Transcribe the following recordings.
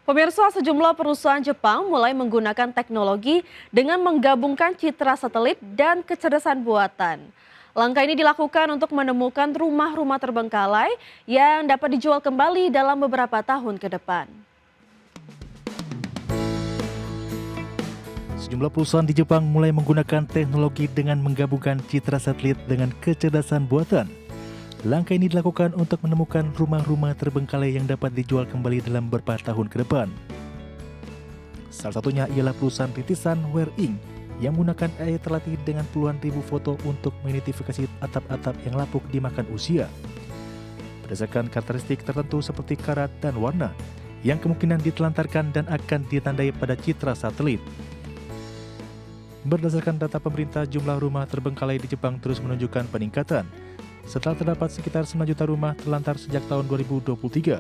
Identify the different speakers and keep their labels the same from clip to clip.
Speaker 1: Pemirsa, sejumlah perusahaan Jepang mulai menggunakan teknologi dengan menggabungkan citra satelit dan kecerdasan buatan. Langkah ini dilakukan untuk menemukan rumah-rumah terbengkalai yang dapat dijual kembali dalam beberapa tahun ke depan.
Speaker 2: Sejumlah perusahaan di Jepang mulai menggunakan teknologi dengan menggabungkan citra satelit dengan kecerdasan buatan. Langkah ini dilakukan untuk menemukan rumah-rumah terbengkalai yang dapat dijual kembali dalam beberapa tahun ke depan. Salah satunya ialah perusahaan rintisan Ware Inc. yang menggunakan AI terlatih dengan puluhan ribu foto untuk mengidentifikasi atap-atap yang lapuk dimakan usia. Berdasarkan karakteristik tertentu seperti karat dan warna, yang kemungkinan ditelantarkan dan akan ditandai pada citra satelit. Berdasarkan data pemerintah, jumlah rumah terbengkalai di Jepang terus menunjukkan peningkatan, setelah terdapat sekitar 9 juta rumah terlantar sejak tahun 2023.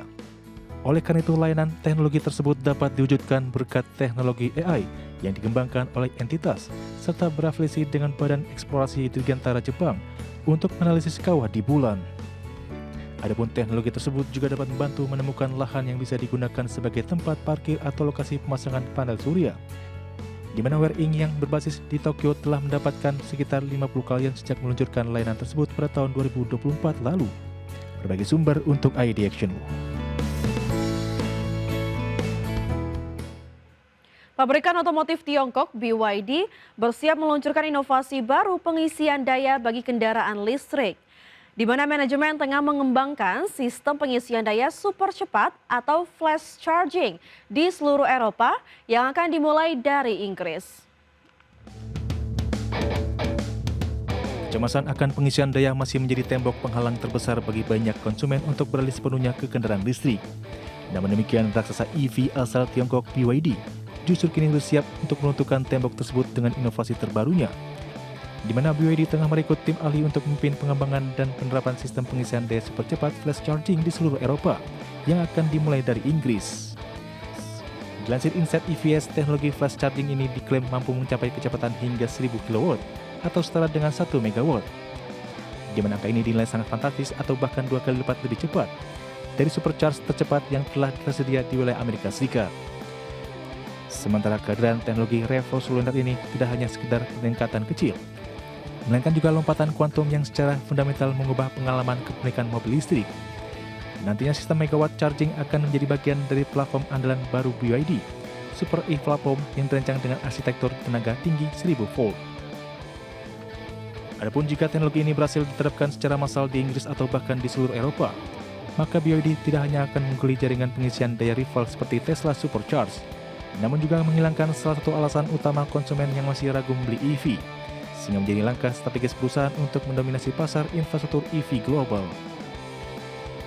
Speaker 2: Oleh karena itu, layanan teknologi tersebut dapat diwujudkan berkat teknologi AI yang dikembangkan oleh entitas, serta berafiliasi dengan Badan Eksplorasi Dirgantara Jepang untuk menganalisis kawah di bulan. Adapun teknologi tersebut juga dapat membantu menemukan lahan yang bisa digunakan sebagai tempat parkir atau lokasi pemasangan panel surya, di mana Ware Inc. yang berbasis di Tokyo telah mendapatkan sekitar 50 klien sejak meluncurkan layanan tersebut pada tahun 2024 lalu. Berbagai sumber untuk ID Action.
Speaker 1: Pabrikan otomotif Tiongkok BYD bersiap meluncurkan inovasi baru pengisian daya bagi kendaraan listrik, di mana manajemen tengah mengembangkan sistem pengisian daya super cepat atau flash charging di seluruh Eropa yang akan dimulai dari Inggris.
Speaker 2: Kecemasan akan pengisian daya masih menjadi tembok penghalang terbesar bagi banyak konsumen untuk beralih sepenuhnya ke kendaraan listrik. Namun demikian, raksasa EV asal Tiongkok BYD justru kini bersiap untuk menentukan tembok tersebut dengan inovasi terbarunya, di mana BYD tengah merekrut tim ahli untuk memimpin pengembangan dan penerapan sistem pengisian daya super cepat flash charging di seluruh Eropa yang akan dimulai dari Inggris. Dilansir Insight EVS, teknologi flash charging ini diklaim mampu mencapai kecepatan hingga 1000 kW atau setara dengan 1 MW, di mana angka ini dinilai sangat fantastis atau bahkan 2 kali lipat lebih cepat dari supercharge tercepat yang telah tersedia di wilayah Amerika Serikat. Sementara kehadiran teknologi revolusioner ini tidak hanya sekedar peningkatan kecil, melainkan juga lompatan kuantum yang secara fundamental mengubah pengalaman kepemilikan mobil listrik. Nantinya sistem megawatt charging akan menjadi bagian dari platform andalan baru BYD, Super E-Platform yang dirancang dengan arsitektur tenaga tinggi 1000 volt. Adapun jika teknologi ini berhasil diterapkan secara massal di Inggris atau bahkan di seluruh Eropa, maka BYD tidak hanya akan mengguli jaringan pengisian daya rival seperti Tesla Supercharge, namun juga menghilangkan salah satu alasan utama konsumen yang masih ragu membeli EV, sehingga menjadi langkah strategis perusahaan untuk mendominasi pasar infrastruktur EV global.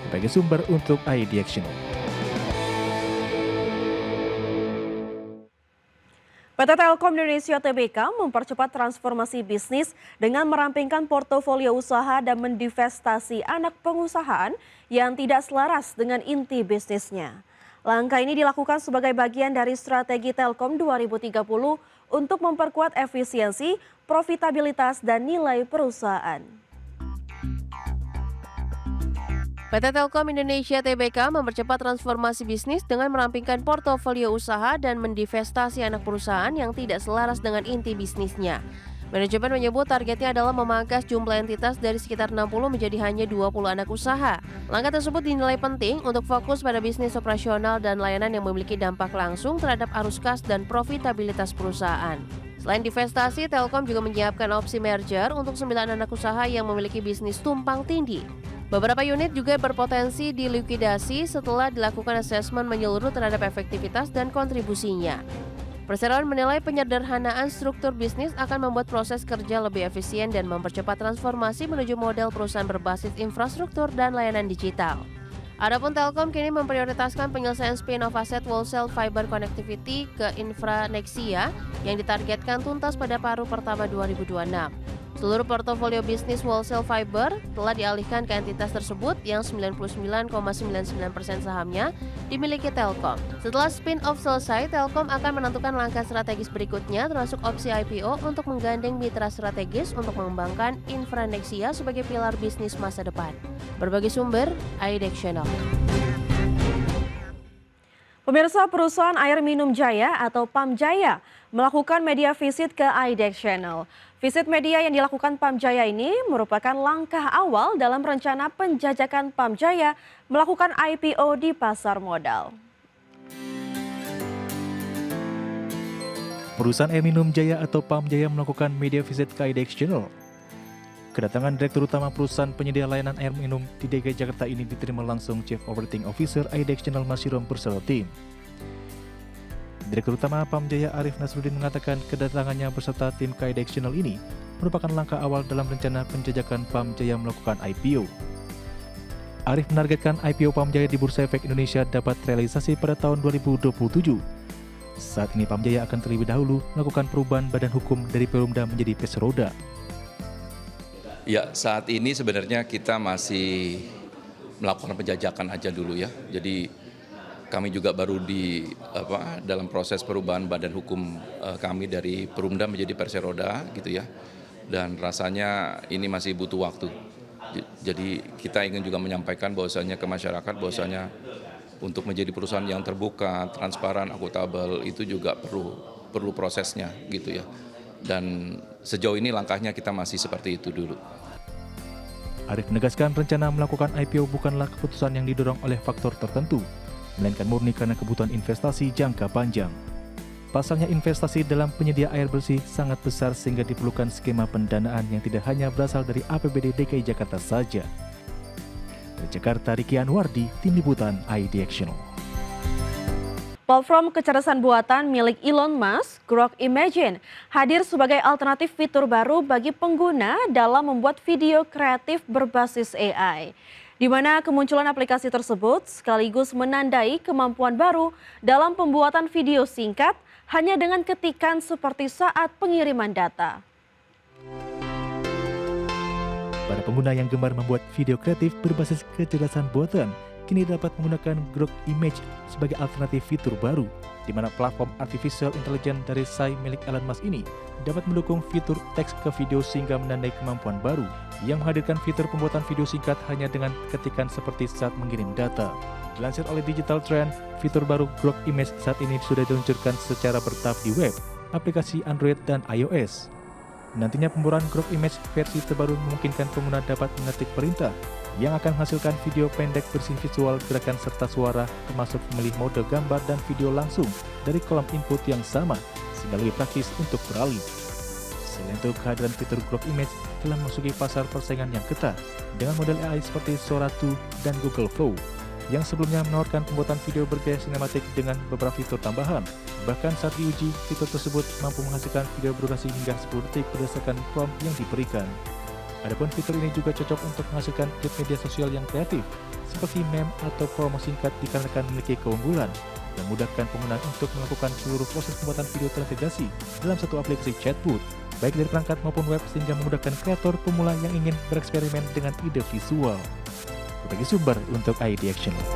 Speaker 2: Berbagai sumber untuk ID Action.
Speaker 1: PT Telkom Indonesia Tbk mempercepat transformasi bisnis dengan merampingkan portofolio usaha dan mendivestasi anak pengusahaan yang tidak selaras dengan inti bisnisnya. Langkah ini dilakukan sebagai bagian dari strategi Telkom 2030 untuk memperkuat efisiensi, profitabilitas, dan nilai perusahaan.
Speaker 3: PT Telkom Indonesia Tbk mempercepat transformasi bisnis dengan merampingkan portofolio usaha dan mendivestasi anak perusahaan yang tidak selaras dengan inti bisnisnya. Manajemen menyebut targetnya adalah memangkas jumlah entitas dari sekitar 60 menjadi hanya 20 anak usaha. Langkah tersebut dinilai penting untuk fokus pada bisnis operasional dan layanan yang memiliki dampak langsung terhadap arus kas dan profitabilitas perusahaan. Selain divestasi, Telkom juga menyiapkan opsi merger untuk 9 anak usaha yang memiliki bisnis tumpang tindih. Beberapa unit juga berpotensi dilikuidasi setelah dilakukan asesmen menyeluruh terhadap efektivitas dan kontribusinya. Perseroan menilai penyederhanaan struktur bisnis akan membuat proses kerja lebih efisien dan mempercepat transformasi menuju model perusahaan berbasis infrastruktur dan layanan digital. Adapun Telkom kini memprioritaskan penyelesaian spin-off aset wholesale fiber connectivity ke Infranexia yang ditargetkan tuntas pada paruh pertama 2026. Seluruh portofolio bisnis wholesale fiber telah dialihkan ke entitas tersebut yang 99,99% sahamnya dimiliki Telkom. Setelah spin-off selesai, Telkom akan menentukan langkah strategis berikutnya termasuk opsi IPO untuk menggandeng mitra strategis untuk mengembangkan Infranexia sebagai pilar bisnis masa depan. Berbagai sumber, ID Channel.
Speaker 1: Pemirsa, perusahaan air minum Jaya atau PAM Jaya melakukan media visit ke IDEX Channel. Visit media yang dilakukan PAM Jaya ini merupakan langkah awal dalam rencana penjajakan PAM Jaya melakukan IPO di pasar modal.
Speaker 2: Perusahaan air minum Jaya atau PAM Jaya melakukan media visit ke IDEX Channel. Kedatangan Direktur Utama perusahaan penyedia layanan air minum di DKI Jakarta ini diterima langsung Chief Operating Officer IDEX Channel Masyirom bersama tim. Direktur Utama PAM Jaya Arif Nasruddin mengatakan kedatangannya beserta tim ke IDEX Channel ini merupakan langkah awal dalam rencana penjajakan PAM Jaya melakukan IPO. Arif menargetkan IPO PAM Jaya di Bursa Efek Indonesia dapat realisasi pada tahun 2027. Saat ini PAM Jaya akan terlebih dahulu melakukan perubahan badan hukum dari Perumda menjadi Peseroda.
Speaker 4: Ya, saat ini sebenarnya kita masih melakukan penjajakan aja dulu ya. Jadi kami juga baru dalam proses perubahan badan hukum kami dari Perumda menjadi Perseroda gitu ya. Dan rasanya ini masih butuh waktu. Jadi kita ingin juga menyampaikan bahwasanya ke masyarakat bahwasanya untuk menjadi perusahaan yang terbuka, transparan, akuntabel itu juga perlu prosesnya gitu ya. Dan sejauh ini langkahnya kita masih seperti itu dulu.
Speaker 2: Arif menegaskan rencana melakukan IPO bukanlah keputusan yang didorong oleh faktor tertentu, melainkan murni karena kebutuhan investasi jangka panjang. Pasalnya investasi dalam penyedia air bersih sangat besar sehingga diperlukan skema pendanaan yang tidak hanya berasal dari APBD DKI Jakarta saja. Dari Jakarta, Riki Anwardi, Tim Liputan IDEX Channel.
Speaker 1: Platform kecerdasan buatan milik Elon Musk, Grok Imagine, hadir sebagai alternatif fitur baru bagi pengguna dalam membuat video kreatif berbasis AI. Di mana kemunculan aplikasi tersebut sekaligus menandai kemampuan baru dalam pembuatan video singkat hanya dengan ketikan seperti saat pengiriman data.
Speaker 2: Para pengguna yang gemar membuat video kreatif berbasis kecerdasan buatan kini dapat menggunakan Grok Image sebagai alternatif fitur baru, di mana platform artificial intelligence dari Sai milik Elon Musk ini dapat mendukung fitur teks ke video sehingga menandai kemampuan baru yang menghadirkan fitur pembuatan video singkat hanya dengan ketikan seperti saat mengirim data. Dilansir oleh Digital Trend, fitur baru Grok Image saat ini sudah diluncurkan secara bertahap di web, aplikasi Android dan iOS. Nantinya pembuatan Grok Image versi terbaru memungkinkan pengguna dapat mengetik perintah yang akan menghasilkan video pendek berisi visual, gerakan, serta suara, termasuk memilih mode gambar dan video langsung dari kolom input yang sama, sehingga lebih praktis untuk beralih. Selain itu, kehadiran fitur Grok Image telah memasuki pasar persaingan yang ketat dengan model AI seperti Sora 2 dan Google Flow, yang sebelumnya menawarkan pembuatan video bergaya sinematik dengan beberapa fitur tambahan. Bahkan saat diuji, fitur tersebut mampu menghasilkan video berdurasi hingga 10 detik berdasarkan prompt yang diberikan. Adapun fitur ini juga cocok untuk menghasilkan klip media sosial yang kreatif, seperti meme atau promo singkat dikarenakan memiliki keunggulan yang memudahkan pengguna untuk melakukan seluruh proses pembuatan video terintegrasi dalam satu aplikasi chatbot, baik dari perangkat maupun web, sehingga memudahkan kreator pemula yang ingin bereksperimen dengan ide visual. Berbagi sumber untuk IDEX Channel.